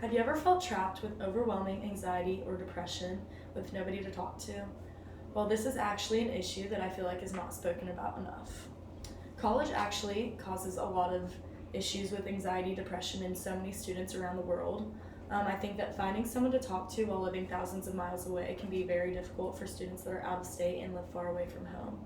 Have you ever felt trapped with overwhelming anxiety or depression with nobody to talk to? Well, this is actually an issue that I feel like is not spoken about enough. College actually causes a lot of issues with anxiety, depression in so many students around the world. I think that finding someone to talk to while living thousands of miles away can be very difficult for students that are out of state and live far away from home.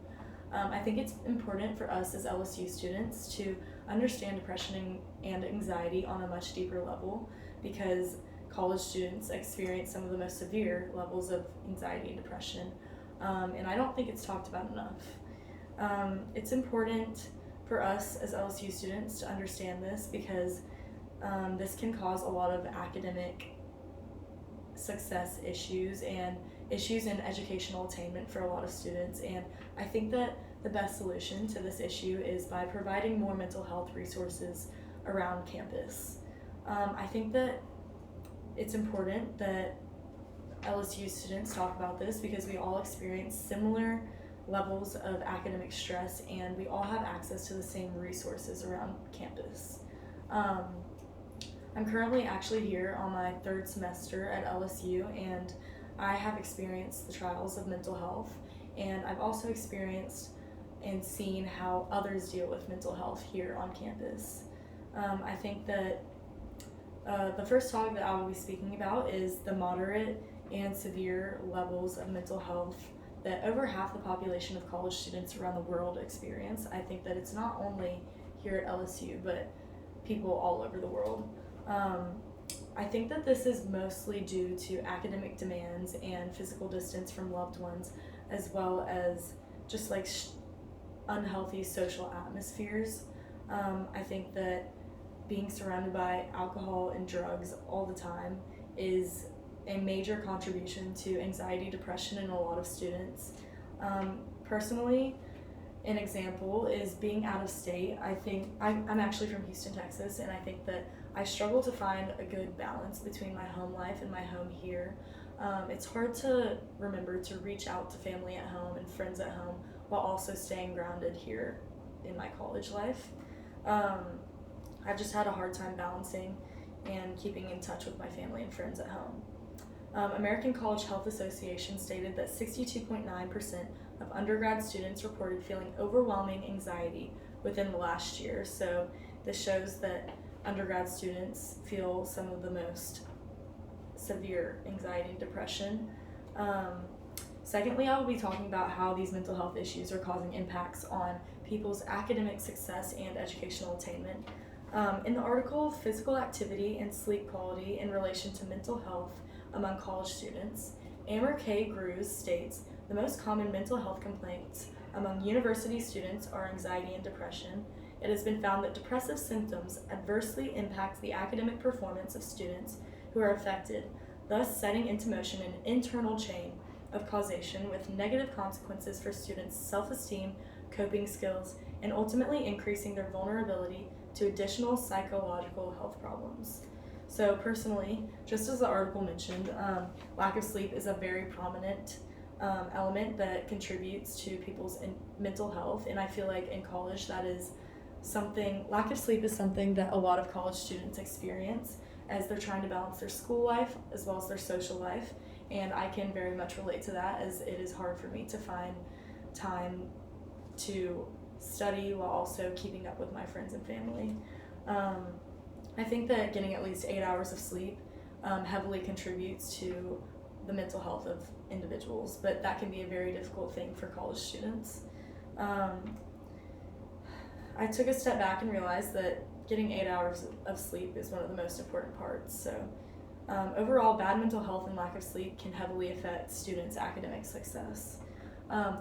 I think it's important for us as LSU students to understand depression and anxiety on a much deeper level because college students experience some of the most severe levels of anxiety and depression. And I don't think it's talked about enough. It's important for us as LSU students to understand this because this can cause a lot of academic success issues and issues in educational attainment for a lot of students. And I think that the best solution to this issue is by providing more mental health resources around campus. I think that it's important that LSU students talk about this because we all experience similar levels of academic stress and we all have access to the same resources around campus. I'm currently actually here on my third semester at LSU and I have experienced the trials of mental health and I've also experienced and seen how others deal with mental health here on campus. I think that the first topic that I will be speaking about is the moderate and severe levels of mental health that over half the population of college students around the world experience. I think that it's not only here at LSU, but people all over the world. I think that this is mostly due to academic demands and physical distance from loved ones, as well as just like unhealthy social atmospheres. I think that being surrounded by alcohol and drugs all the time is a major contribution to anxiety, depression in a lot of students. Personally, an example is being out of state. I think I'm actually from Houston, Texas, and I think that I struggle to find a good balance between my home life and my home here. It's hard to remember to reach out to family at home and friends at home while also staying grounded here in my college life. I've just had a hard time balancing and keeping in touch with my family and friends at home. American College Health Association stated that 62.9% of undergrad students reported feeling overwhelming anxiety within the last year. So this shows that undergrad students feel some of the most severe anxiety and depression. Secondly, I will be talking about how these mental health issues are causing impacts on people's academic success and educational attainment. In the article, Physical Activity and Sleep Quality in Relation to Mental Health Among College Students, Amber K. Grews states, the most common mental health complaints among university students are anxiety and depression. It has been found that depressive symptoms adversely impact the academic performance of students who are affected, thus setting into motion an internal chain of causation with negative consequences for students' self-esteem, coping skills, and ultimately increasing their vulnerability to additional psychological health problems. So personally, just as the article mentioned, lack of sleep is a very prominent element that contributes to people's mental health, and I feel like in college that is lack of sleep is something that a lot of college students experience as they're trying to balance their school life as well as their social life, and I can very much relate to that as it is hard for me to find time to study while also keeping up with my friends and family. I think that getting at least 8 hours of sleep heavily contributes to the mental health of individuals, but that can be a very difficult thing for college students. I took a step back and realized that getting 8 hours of sleep is one of the most important parts. So overall, bad mental health and lack of sleep can heavily affect students' academic success.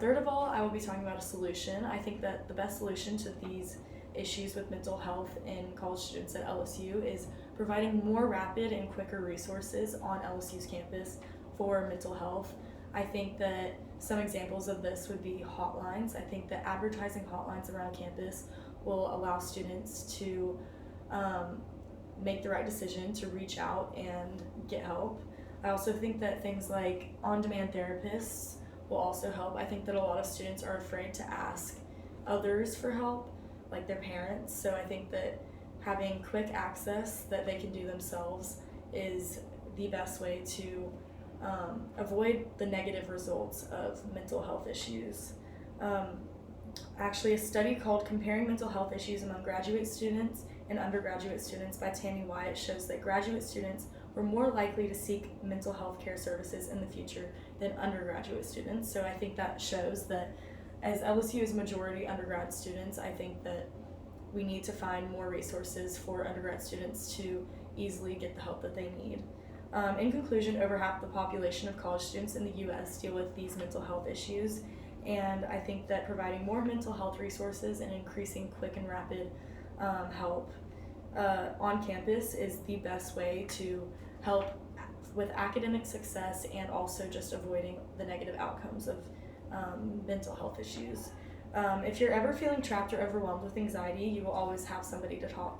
Third of all, I will be talking about a solution. I think that the best solution to these issues with mental health in college students at LSU is providing more rapid and quicker resources on LSU's campus for mental health. I think that some examples of this would be hotlines. I think that advertising hotlines around campus will allow students to make the right decision to reach out and get help. I also think that things like on-demand therapists will also help. I think that a lot of students are afraid to ask others for help, like their parents, so I think that having quick access that they can do themselves is the best way to avoid the negative results of mental health issues. Actually, a study called Comparing Mental Health Issues Among Graduate Students and Undergraduate Students by Tammy Wyatt shows that graduate students were more likely to seek mental health care services in the future than undergraduate students. So I think that shows that as LSU is majority undergrad students, I think that we need to find more resources for undergrad students to easily get the help that they need. In conclusion, over half the population of college students in the U.S. deal with these mental health issues, and I think that providing more mental health resources and increasing quick and rapid help on campus is the best way to help with academic success and also just avoiding the negative outcomes of mental health issues. If you're ever feeling trapped or overwhelmed with anxiety, you will always have somebody to talk